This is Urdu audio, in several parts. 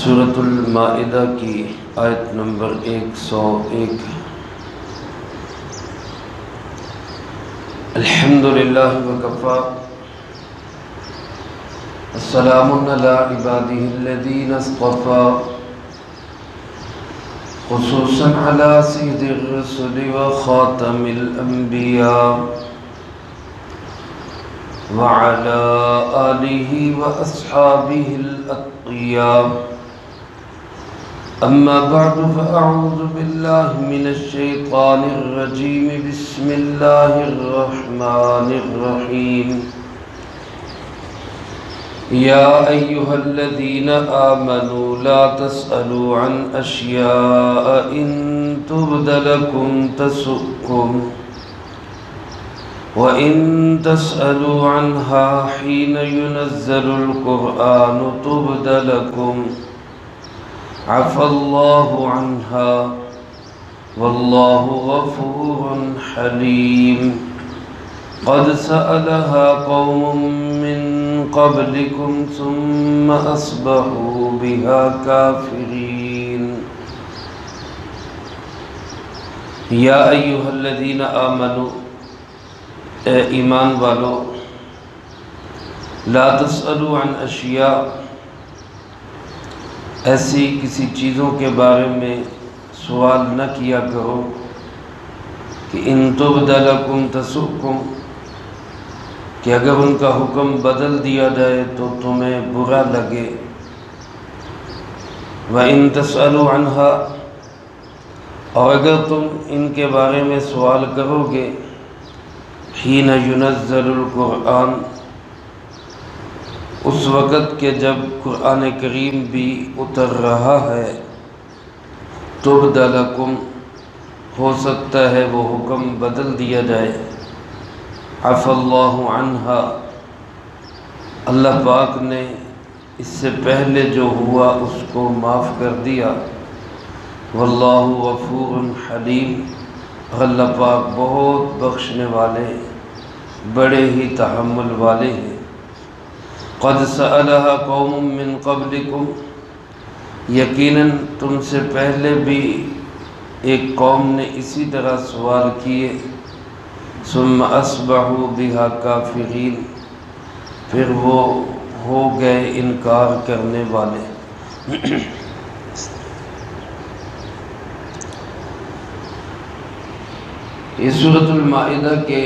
سورۃ المائدہ کی آیت نمبر 101۔ الحمدللہ وکفی السلام علی عبادہ الذین اصطفی خصوصا علی سید الرسل وخاتم الانبیاء وعلى آلہ واصحابہ الاتقیاء۔ اما بعد فاعوذ باللہ من الشیطان الرجیم بسم اللہ الرحمن الرحیم۔ یا ایہا الذین آمنوا لا تسألوا عن اشیاء ان تبد لکم تسؤکم وَإِن تَسْأَلُوا عَنْهَا حِينَ يُنَزَّلُ الْقُرْآنُ تُبْدَ لَكُمْ عَفَا اللَّهُ عَنْهَا وَاللَّهُ غَفُورٌ حَلِيمٌ۔ قَدْ سَأَلَهَا قَوْمٌ مِّن قَبْلِكُمْ ثُمَّ أَصْبَحُوا بِهَا كَافِرِينَ۔ یا ایھا الذین آمنوا، اے ایمان والو، لا تسألوا عن اشیاء، ایسی کسی چیزوں کے بارے میں سوال نہ کیا کرو کہ ان تبد لکم تسؤکم، کہ اگر ان کا حکم بدل دیا جائے تو تمہیں برا لگے۔ وَإِن تَسْأَلُوا عَنْهَا، اور اگر تم ان کے بارے میں سوال کرو گے حین ینزل القرآن، اس وقت کہ جب قرآن کریم بھی اتر رہا ہے، تبد لکم، ہو سکتا ہے وہ حکم بدل دیا جائے۔ عفا اللہ عنہا، اللہ پاک نے اس سے پہلے جو ہوا اس کو معاف کر دیا۔ واللہ غفور حلیم، اور اللہ پاک بہت بخشنے والے، بڑے ہی تحمل والے ہیں۔ قد سألها قوم من قبلکم، یقیناً تم سے پہلے بھی ایک قوم نے اسی طرح سوال کیے۔ ثم اصبحوا بها کافرین، پھر وہ ہو گئے انکار کرنے والے۔ یہ سورۃ المائدہ کے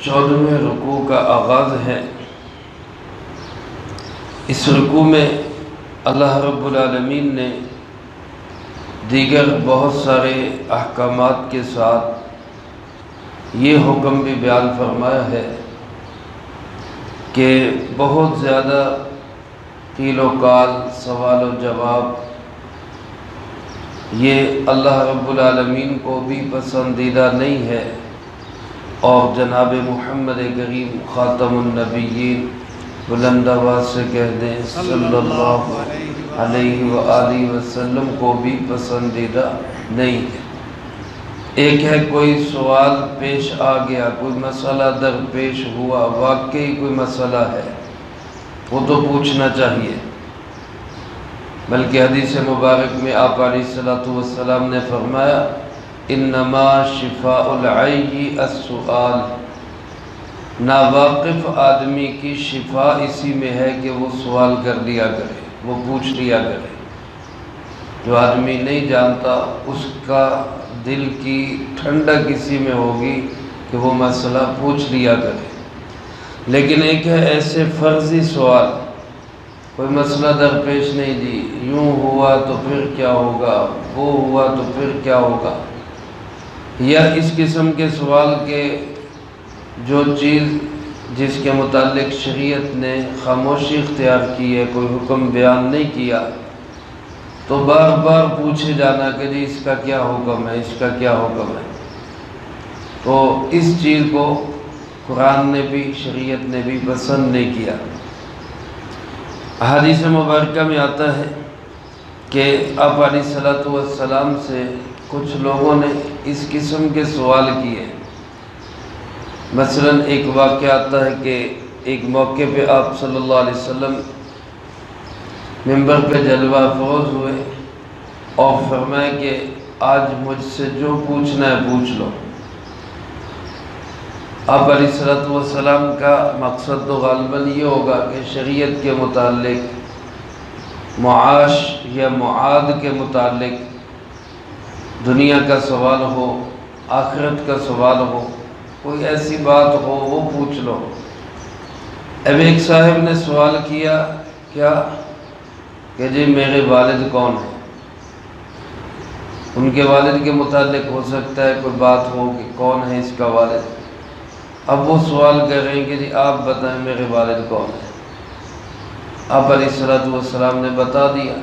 14ویں رکوع کا آغاز ہے۔ اس رکوع میں اللہ رب العالمین نے دیگر بہت سارے احکامات کے ساتھ یہ حکم بھی بیان فرمایا ہے کہ بہت زیادہ قیل و قال، سوال و جواب، یہ اللہ رب العالمین کو بھی پسندیدہ نہیں ہے، اور جناب محمد کریم خاتم النبیین بلند آواز سے کہہ دیں صلی اللہ علیہ وآلہ وسلم کو بھی پسندیدہ نہیں ہے۔ ایک ہے کوئی سوال پیش آ گیا، کوئی مسئلہ درپیش ہوا، واقعی کوئی مسئلہ ہے، وہ تو پوچھنا چاہیے۔ بلکہ حدیث مبارک میں آپ علیہ السلام نے فرمایا انما شفاء العی السؤال، ناواقف آدمی کی شفا اسی میں ہے کہ وہ سوال کر لیا کرے، وہ پوچھ لیا کرے۔ جو آدمی نہیں جانتا اس کا دل کی ٹھنڈک اسی میں ہوگی کہ وہ مسئلہ پوچھ لیا کرے۔ لیکن ایک ہے ایسے فرضی سوال، کوئی مسئلہ درپیش نہیں، جی یوں ہوا تو پھر کیا ہوگا، وہ ہوا تو پھر کیا ہوگا، یا اس قسم کے سوال کے جو چیز جس کے متعلق شریعت نے خاموشی اختیار کی ہے، کوئی حکم بیان نہیں کیا، تو بار بار پوچھے جانا کہ جی اس کا کیا حکم ہے، اس کا کیا حکم ہے، تو اس چیز کو قرآن نے بھی، شریعت نے بھی پسند نہیں کیا۔ حدیث مبارکہ میں آتا ہے کہ آپ علیہ السلام سے کچھ لوگوں نے اس قسم کے سوال کیے۔ مثلا ایک واقعہ آتا ہے کہ ایک موقع پہ آپ صلی اللہ علیہ وسلم منبر پہ جلوہ افروز ہوئے اور فرمایا کہ آج مجھ سے جو پوچھنا ہے پوچھ لو۔ آپ علیہ الصلوۃ والسلام کا مقصد تو غالباً یہ ہوگا کہ شریعت کے متعلق، معاش یا معاد کے متعلق دنیا کا سوال ہو، آخرت کا سوال ہو، کوئی ایسی بات ہو وہ پوچھ لو۔ اب ایک صاحب نے سوال کیا کیا کہ جی میرے والد کون ہیں؟ ان کے والد کے متعلق ہو سکتا ہے کوئی بات ہو کہ کون ہے اس کا والد۔ اب وہ سوال کر رہے ہیں کہ جی آپ بتائیں میرے والد کون ہیں؟ آپ علیہ الصلوۃ والسلام نے بتا دیا،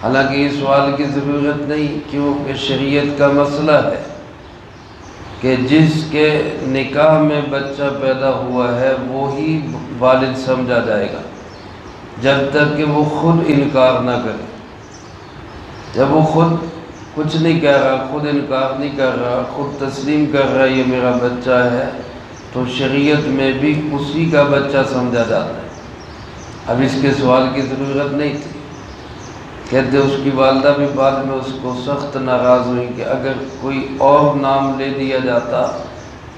حالانکہ یہ سوال کی ضرورت نہیں، کیونکہ شریعت کا مسئلہ ہے کہ جس کے نکاح میں بچہ پیدا ہوا ہے وہی والد سمجھا جائے گا، جب تک کہ وہ خود انکار نہ کرے۔ جب وہ خود کچھ نہیں کہہ رہا، خود انکار نہیں کر رہا، خود تسلیم کر رہا یہ میرا بچہ ہے، تو شریعت میں بھی اسی کا بچہ سمجھا جاتا ہے۔ اب اس کے سوال کی ضرورت نہیں تھی۔ کہتے اس کی والدہ بھی بعد میں اس کو سخت ناراض ہوئی کہ اگر کوئی اور نام لے دیا جاتا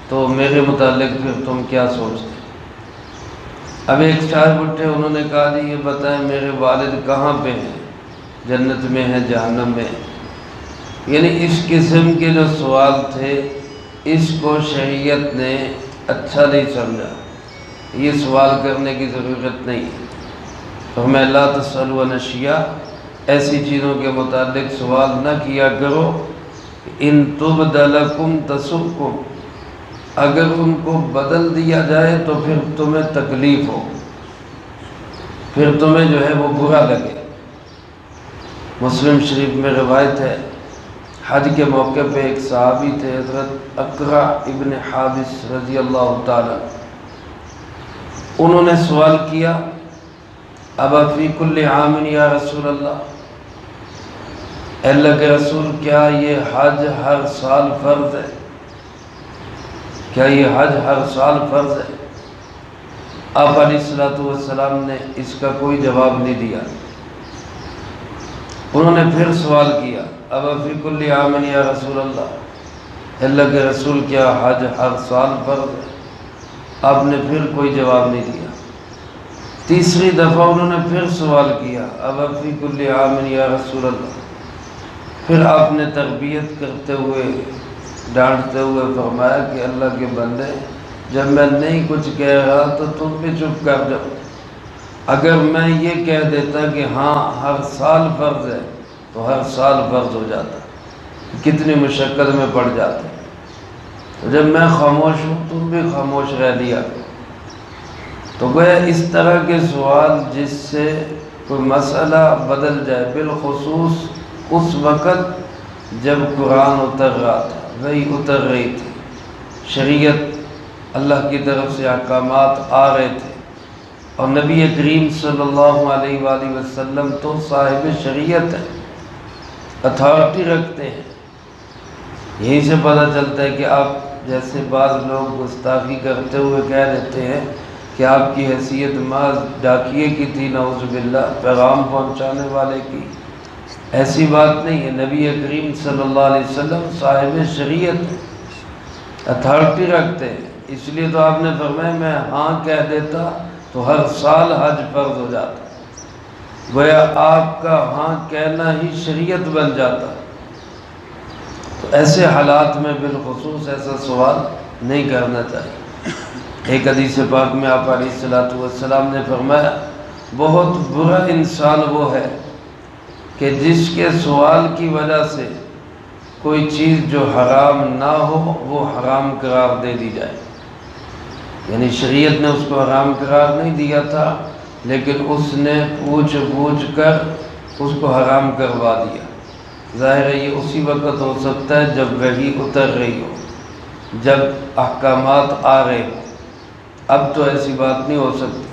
تو میرے متعلق پھر تم کیا سوچتے۔ اب ایک صاحب اٹھے، انہوں نے کہا جی یہ بتائیں میرے والد کہاں پہ ہیں، جنت میں ہیں جہنم میں؟ یعنی اس قسم کے جو سوال تھے اس کو شریعت نے اچھا نہیں سمجھا، یہ سوال کرنے کی ضرورت نہیں ہے۔ فرمایا لا تسألوا عن اشیاء، ایسی چیزوں کے متعلق سوال نہ کیا کرو، ان تبد لکم تسؤکم، اگر ان کو بدل دیا جائے تو پھر تمہیں تکلیف ہو، پھر تمہیں جو ہے وہ برا لگے۔ مسلم شریف میں روایت ہے، حج کے موقع پہ ایک صحابی تھے حضرت اقرع ابن حابس رضی اللہ تعالی، انہوں نے سوال کیا ابا فی کل عام یا رسول اللہ، اے اللہ کے رسول کیا یہ حج ہر سال فرض ہے؟ کیا یہ حج ہر سال فرض ہے؟ آپ علیہ الصلوۃ والسلام نے اس کا کوئی جواب نہیں دیا۔ انہوں نے پھر سوال کیا ابا فی کل عام یا رسول اللہ، اللہ کے رسول کیا حج ہر سال فرض ہے؟ آپ نے پھر کوئی جواب نہیں دیا۔ تیسری دفعہ انہوں نے پھر سوال کیا ابا فی کل عام یا رسول اللہ، پھر آپ نے تربیت کرتے ہوئے، ڈانٹتے ہوئے فرمایا کہ اللہ کے بندے جب میں نہیں کچھ کہہ رہا تو تم بھی چپ کر جاؤ، اگر میں یہ کہہ دیتا کہ ہاں ہر سال فرض ہے تو ہر سال فرض ہو جاتا، کتنی مشقت میں پڑ جاتے۔ تو جب میں خاموش ہوں تم بھی خاموش رہ لیا۔ تو گویا اس طرح کے سوال جس سے کوئی مسئلہ بدل جائے، بالخصوص اس وقت جب قرآن اتر رہا تھا، وحی اتر رہی تھی، شریعت اللہ کی طرف سے احکامات آ رہے تھے، اور نبی کریم صلی اللہ علیہ وآلہ وسلم تو صاحب شریعت ہیں، اتھارٹی رکھتے ہیں۔ یہیں سے پتہ چلتا ہے کہ آپ جیسے بعض لوگ گستاخی کرتے ہوئے کہہ دیتے ہیں کہ آپ کی حیثیت محض ڈاکیے کی تھی، نعوذ باللہ، پیغام پہنچانے والے کی، ایسی بات نہیں ہے۔ نبی کریم صلی اللہ علیہ وسلم صاحب شریعت، اتھارٹی رکھتے ہیں، اس لیے تو آپ نے فرمایا میں ہاں کہہ دیتا تو ہر سال حج فرض ہو جاتا، گویا آپ کا ہاں کہنا ہی شریعت بن جاتا۔ تو ایسے حالات میں بالخصوص ایسا سوال نہیں کرنا چاہیے۔ ایک حدیث پاک میں آپ علیہ الصلوۃ والسلام نے فرمایا بہت برا انسان وہ ہے کہ جس کے سوال کی وجہ سے کوئی چیز جو حرام نہ ہو وہ حرام قرار دے دی جائے۔ یعنی شریعت نے اس کو حرام قرار نہیں دیا تھا، لیکن اس نے پوچھ کر اس کو حرام کروا دیا۔ ظاہر ہے یہ اسی وقت ہو سکتا ہے جب وحی اتر رہی ہو، جب احکامات آ رہے ہوں، اب تو ایسی بات نہیں ہو سکتی۔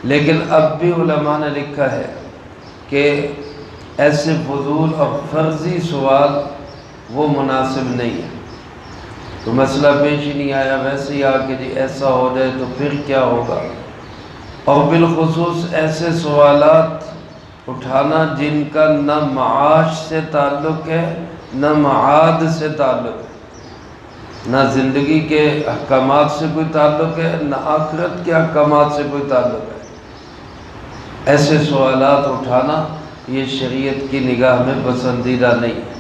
لیکن اب بھی علماء نے لکھا ہے کہ ایسے فضول اور فرضی سوال وہ مناسب نہیں ہے۔ تو مسئلہ پیش ہی نہیں آیا، ویسے ہی آ کہ جی ایسا ہو جائے تو پھر کیا ہوگا۔ اور بالخصوص ایسے سوالات اٹھانا جن کا نہ معاش سے تعلق ہے نہ معاد سے تعلق ہے، نہ زندگی کے احکامات سے کوئی تعلق ہے نہ آخرت کے احکامات سے کوئی تعلق ہے، ایسے سوالات اٹھانا یہ شریعت کی نگاہ میں پسندیدہ نہیں ہے۔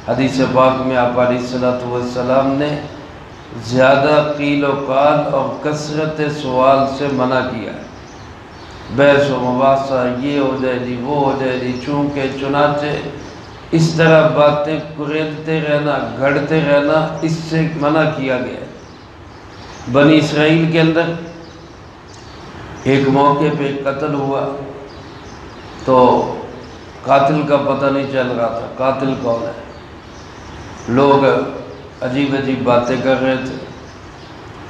حدیث پاک میں آپ علیہ الصلوۃ والسلام نے زیادہ قیل و قال اور کثرت سوال سے منع کیا ہے۔ بحث و مباحثہ، یہ ہو جائے جی وہ ہو جائے جی، چونکہ چنانچہ، اس طرح باتیں کریدتے رہنا، گھڑتے رہنا، اس سے منع کیا گیا ہے۔ بنی اسرائیل کے اندر ایک موقع پہ قتل ہوا تو قاتل کا پتہ نہیں چل رہا تھا قاتل کون ہے، لوگ عجیب عجیب باتیں کر رہے تھے۔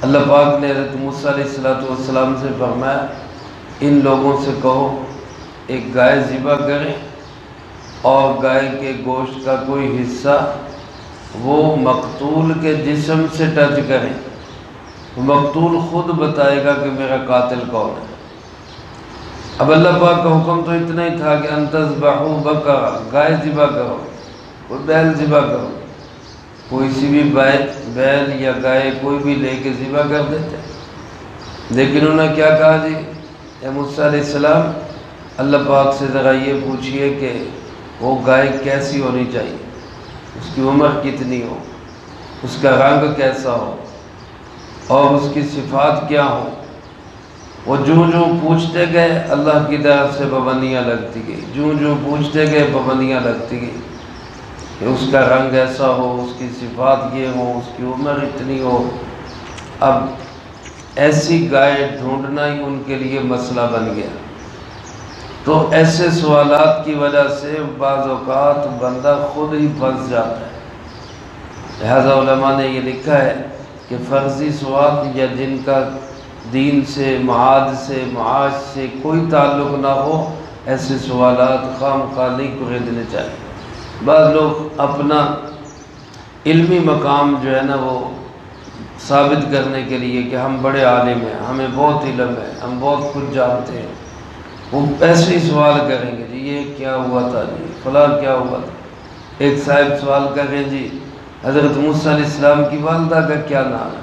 اللہ پاک نے حضرت موسیٰ علیہ السلام سے فرمایا ان لوگوں سے کہو ایک گائے ذبح کریں اور گائے کے گوشت کا کوئی حصہ وہ مقتول کے جسم سے ٹچ کریں، مقتول خود بتائے گا کہ میرا قاتل کون ہے۔ اب اللہ پاک کا حکم تو اتنا ہی تھا کہ ان تذبحوا بقرہ، گائے ذبح کرو، کوئی بیل ذبح کرو، کوئی سی بھی بیل یا گائے کوئی بھی لے کے ذبح کر دیتے، لیکن انہوں نے کیا کہا جی اے موسیٰ علیہ السلام اللہ پاک سے ذرا یہ پوچھئے کہ وہ گائے کیسی ہونی چاہیے، اس کی عمر کتنی ہو، اس کا رنگ کیسا ہو اور اس کی صفات کیا ہو۔ وہ جوں پوچھتے گئے اللہ کی طرف سے پابندیاں لگتی گئی، جوں پوچھتے گئے پابندیاں لگتی گئی کہ اس کا رنگ ایسا ہو، اس کی صفات یہ ہو، اس کی عمر اتنی ہو۔ اب ایسی گائے ڈھونڈنا ہی ان کے لیے مسئلہ بن گیا۔ تو ایسے سوالات کی وجہ سے بعض اوقات بندہ خود ہی پھنس جاتا ہے۔ لہذا علماء نے یہ لکھا ہے کہ فرضی سوال یا جن کا دین سے، معاد سے، معاش سے کوئی تعلق نہ ہو، ایسے سوالات خواہ نہیں خریدنے چاہیے۔ بعض لوگ اپنا علمی مقام جو ہے نا وہ ثابت کرنے کے لیے کہ ہم بڑے عالم ہیں، ہمیں بہت علم ہے، ہم بہت کچھ جانتے ہیں، وہ ایسے ہی سوال کریں گے جی یہ کیا ہوا تھا جی فلاں کیا ہوا تھا۔ ایک صاحب سوال کریں جی حضرت موسیٰ علیہ السلام کی والدہ کا کیا نام ہے؟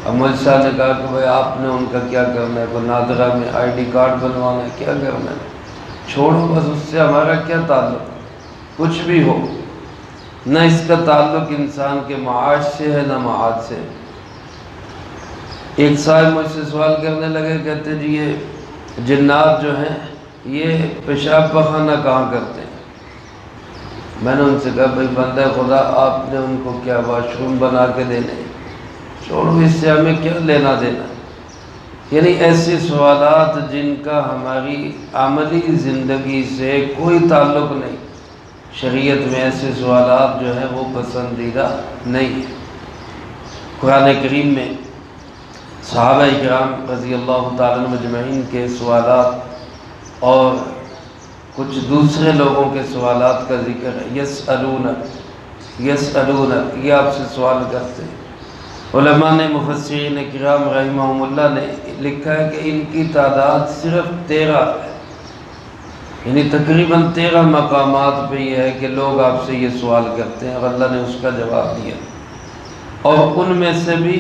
اب مجھ صاحب نے کہا کہ بھائی آپ نے ان کا کیا کرنا ہے، کوئی نادرہ میں آئی ڈی کارڈ بنوانا ہے، کیا کرنا ہے، چھوڑو بس، اس سے ہمارا کیا تعلق، کچھ بھی ہو، نہ اس کا تعلق انسان کے معاش سے ہے نہ معاد سے۔ ایک صاحب مجھ سے سوال کرنے لگے، کہتے جی یہ جنات جو ہیں یہ پیشاب پخانہ کہاں کرتے ہیں؟ میں نے ان سے کہا بھائی بندہ خدا آپ نے ان کو کیا واش روم بنا کے دینے، چھوڑو اس سے ہمیں کیا لینا دینا۔ یعنی ایسے سوالات جن کا ہماری عملی زندگی سے کوئی تعلق نہیں، شریعت میں ایسے سوالات جو ہیں وہ پسندیدہ نہیں ہیں۔ قرآن کریم میں صحابہ اکرام رضی اللہ تعالیٰ عنہ مجمعین کے سوالات اور کچھ دوسرے لوگوں کے سوالات کا ذکر ہے۔ یسألونک یہ آپ سے سوال کرتے ہیں۔ علماء نے، مفسرین کرام رحمہم اللہ نے لکھا ہے کہ ان کی تعداد صرف 13 ہے، یعنی تقریباً 13 مقامات پہ یہ ہے کہ لوگ آپ سے یہ سوال کرتے ہیں اور اللہ نے اس کا جواب دیا، اور ان میں سے بھی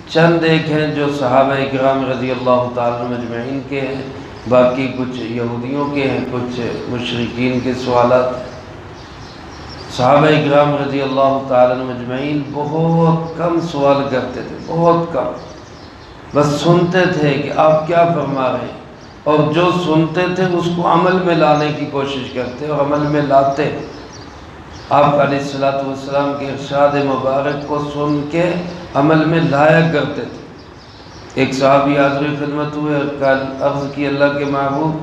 چند ایک ہیں جو صحابہ اکرام رضی اللہ تعالیٰ مجمعین کے ہیں، باقی کچھ یہودیوں کے ہیں، کچھ مشرکین کے سوالات ہیں۔ صحابہ اکرام رضی اللہ تعالیٰ مجمعین بہت کم سوال کرتے تھے، بہت کم، بس سنتے تھے کہ آپ کیا فرما رہے ہیں، اور جو سنتے تھے اس کو عمل میں لانے کی کوشش کرتے اور عمل میں لاتے۔ آپ علیہ السلام کے ارشاد مبارک کو سن کے عمل میں لایا کرتے تھے۔ ایک صحابی حاضر خدمت ہوئے اور کل عرض کی اللہ کے محبوب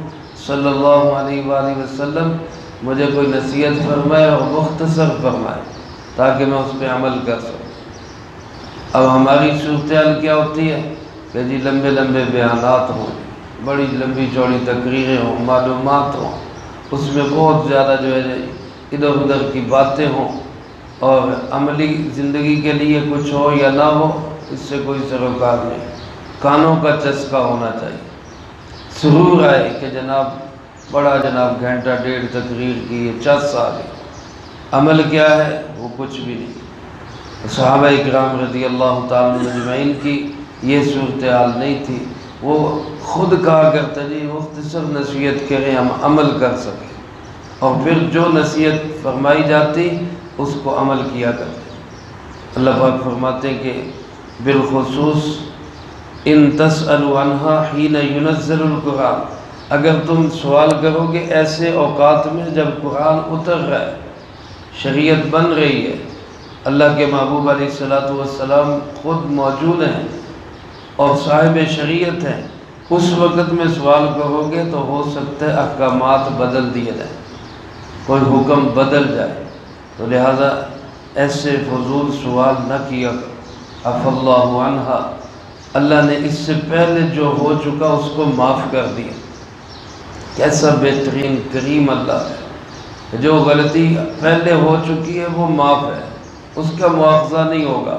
صلی اللہ علیہ وآلہ وسلم مجھے کوئی نصیحت فرمائے اور مختصر فرمائے تاکہ میں اس پہ عمل کر سکوں۔ اب ہماری صورتحال کیا ہوتی ہے کہ جی لمبے لمبے بیانات ہوں، بڑی لمبی چوڑی تقریریں ہوں، معلومات ہوں، اس میں بہت زیادہ جو ہے ادھر ادھر کی باتیں ہوں، اور عملی زندگی کے لیے کچھ ہو یا نہ ہو اس سے کوئی سروکار نہیں۔ کانوں کا چسکا ہونا چاہیے، سرور آئے کہ جناب بڑا جناب گھنٹہ ڈیڑھ تقریر کی، چس آ گئی، عمل کیا ہے؟ وہ کچھ بھی نہیں۔ صحابہ اکرام رضی اللہ تعالیٰ اجمعین کی یہ صورتحال نہیں تھی، وہ خود کہا کرتے جی مختصر نصیحت کریں ہم عمل کر سکیں، اور پھر جو نصیحت فرمائی جاتی اس کو عمل کیا کرتے۔ اللہ پاک فرماتے ہیں کہ بالخصوص ان تسألوا عنہا حین ینزل القرآن، اگر تم سوال کرو گے ایسے اوقات میں جب قرآن اتر رہا ہے، شریعت بن رہی ہے، اللہ کے محبوب علیہ السلام خود موجود ہیں اور صاحب شریعت ہیں، اس وقت میں سوال کرو گے تو ہو سکتا ہے احکامات بدل دیے جائیں، کوئی حکم بدل جائے، تو لہذا ایسے فضول سوال نہ کیا کرو۔ عفا اللہ عنہا، اللہ نے اس سے پہلے جو ہو چکا اس کو معاف کر دیا۔ کیسا بہترین کریم اللہ ہے، جو غلطی پہلے ہو چکی ہے وہ معاف ہے، اس کا مواخذہ نہیں ہوگا،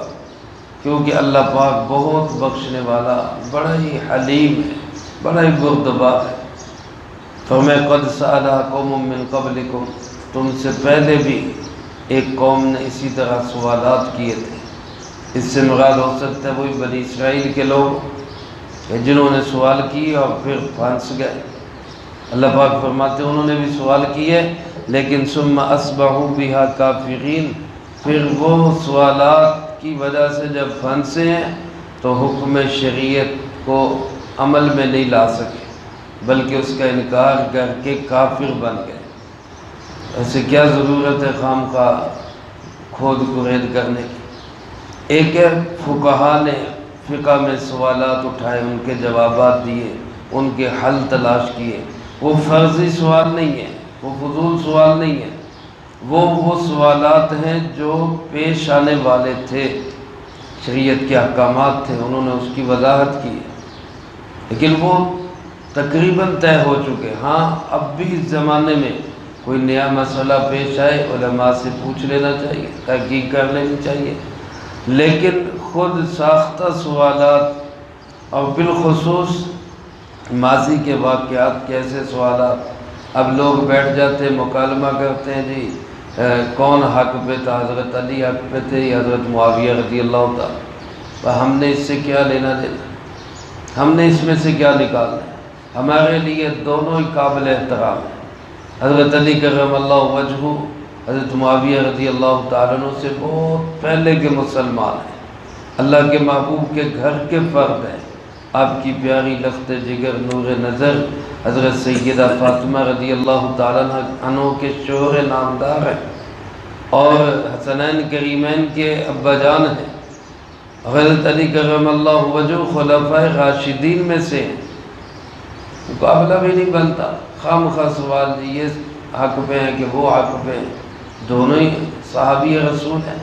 کیونکہ اللہ پاک بہت بخشنے والا، بڑا ہی حلیم ہے، بڑا ہی بردبار ہے۔ فرمایا قد سألھا قوم من قبلکم، تم سے پہلے بھی ایک قوم نے اسی طرح سوالات کیے تھے۔ اس سے مراد ہو سکتا ہے وہی بنی اسرائیل کے لوگ جنہوں نے سوال کیے اور پھر پھنس گئے۔ اللہ پاک فرماتے ہیں انہوں نے بھی سوال کیے لیکن ثم اصبحوا بها کافرین، پھر وہ سوالات کی وجہ سے جب پھنسے ہیں تو حکم شریعت کو عمل میں نہیں لا سکے، بلکہ اس کا انکار کر کے کافر بن گئے۔ ایسے کیا ضرورت ہے خام خواہ کھود کرید کرنے کی؟ ایک ہے فقہا نے فقہ میں سوالات اٹھائے، ان کے جوابات دیے، ان کے حل تلاش کیے، وہ فرضی سوال نہیں ہے، وہ فضول سوال نہیں ہے، وہ سوالات ہیں جو پیش آنے والے تھے، شریعت کے احکامات تھے، انہوں نے اس کی وضاحت کی، لیکن وہ تقریباً طے ہو چکے۔ ہاں اب بھی اس زمانے میں کوئی نیا مسئلہ پیش آئے علماء سے پوچھ لینا چاہیے، تحقیق کر لینی چاہیے، لیکن خود ساختہ سوالات اور بالخصوص ماضی کے واقعات کے ایسے سوالات، اب لوگ بیٹھ جاتے ہیں مکالمہ کرتے ہیں جی کون حق پہ تھا، حضرت علی حق پہ تھے یا حضرت معاویہ رضی اللہ تعالیٰ، ہم نے اس سے کیا لینا دینا، ہم نے اس میں سے کیا نکالنا ہے؟ ہمارے لیے دونوں ہی قابل احترام ہیں۔ حضرت علی کرم اللہ وجہہ حضرت معاویہ رضی اللہ تعالیٰ عنہ سے بہت پہلے کے مسلمان ہیں، اللہ کے محبوب کے گھر کے فرد ہیں، آپ کی پیاری لخت جگر نور نظر حضرت سیدہ فاطمہ رضی اللہ تعالیٰ عنہ کے شوہر نامدار ہیں، اور حسنین کریمین کے ابا جان ہیں، حضرت علی کرم اللہ وجہہ خلفائے راشدین میں سے ہیں۔ مقابلہ بھی نہیں بنتا، خام خواہ سوال یہ حق پہ ہیں کہ وہ حق پہ ہیں، دونوں ہی صحابی رسول ہیں،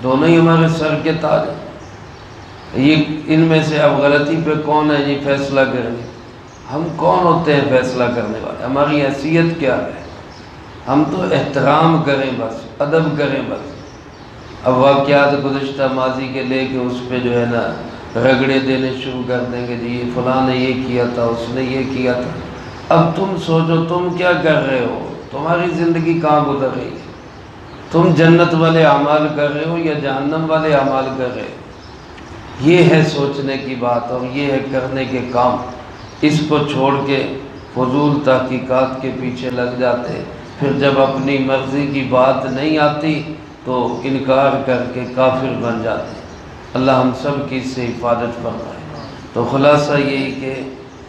دونوں ہی ہمارے سر کے تاج ہیں۔ یہ ان میں سے اب غلطی پہ کون ہے یہ فیصلہ کریں گے؟ ہم کون ہوتے ہیں فیصلہ کرنے والے؟ ہماری حیثیت کیا ہے؟ ہم تو احترام کریں بس، ادب کریں بس۔ اب واقعات گزشتہ ماضی کے لے کے اس پہ جو ہے نا رگڑے دینے شروع کر دیں گے، جی فلاں نے یہ کیا تھا، اس نے یہ کیا تھا۔ اب تم سوچو تم کیا کر رہے ہو، تمہاری زندگی کہاں گزر رہی ہے؟ تم جنت والے اعمال کر رہے ہو یا جہنم والے اعمال کر رہے ہو؟ یہ ہے سوچنے کی بات اور یہ ہے کرنے کے کام۔ اس کو چھوڑ کے فضول تحقیقات کے پیچھے لگ جاتے، پھر جب اپنی مرضی کی بات نہیں آتی تو انکار کر کے کافر بن جاتے۔ اللہ ہم سب کی اس سے حفاظت فرمائے۔ تو خلاصہ یہی کہ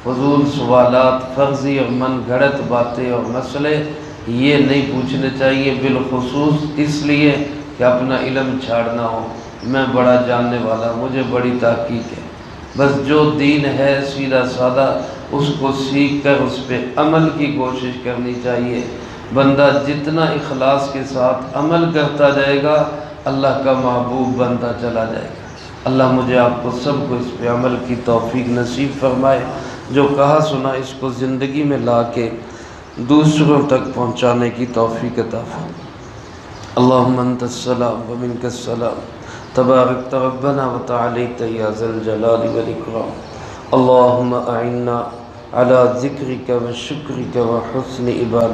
فضول سوالات، فرضی اور من گھڑت باتیں اور مسئلے یہ نہیں پوچھنے چاہیے، بالخصوص اس لیے کہ اپنا علم چھاڑنا ہو، میں بڑا جاننے والا، مجھے بڑی تحقیق ہے۔ بس جو دین ہے سیدھا سادہ اس کو سیکھ کر اس پہ عمل کی کوشش کرنی چاہیے۔ بندہ جتنا اخلاص کے ساتھ عمل کرتا جائے گا اللہ کا محبوب بنتا چلا جائے گا۔ اللہ مجھے آپ کو سب کو اس پہ عمل کی توفیق نصیب فرمائے، جو کہا سنا اس کو زندگی میں لا کے دوسروں تک پہنچانے کی توفیق عطا فرمائے۔ اللہم انت السلام ومنک السلام، تبارکت ربنا وتعالیت یا ذا الجلال والاکرام۔ اللہم اعنا علی ذکرک و شکرک و حسن عبادتک.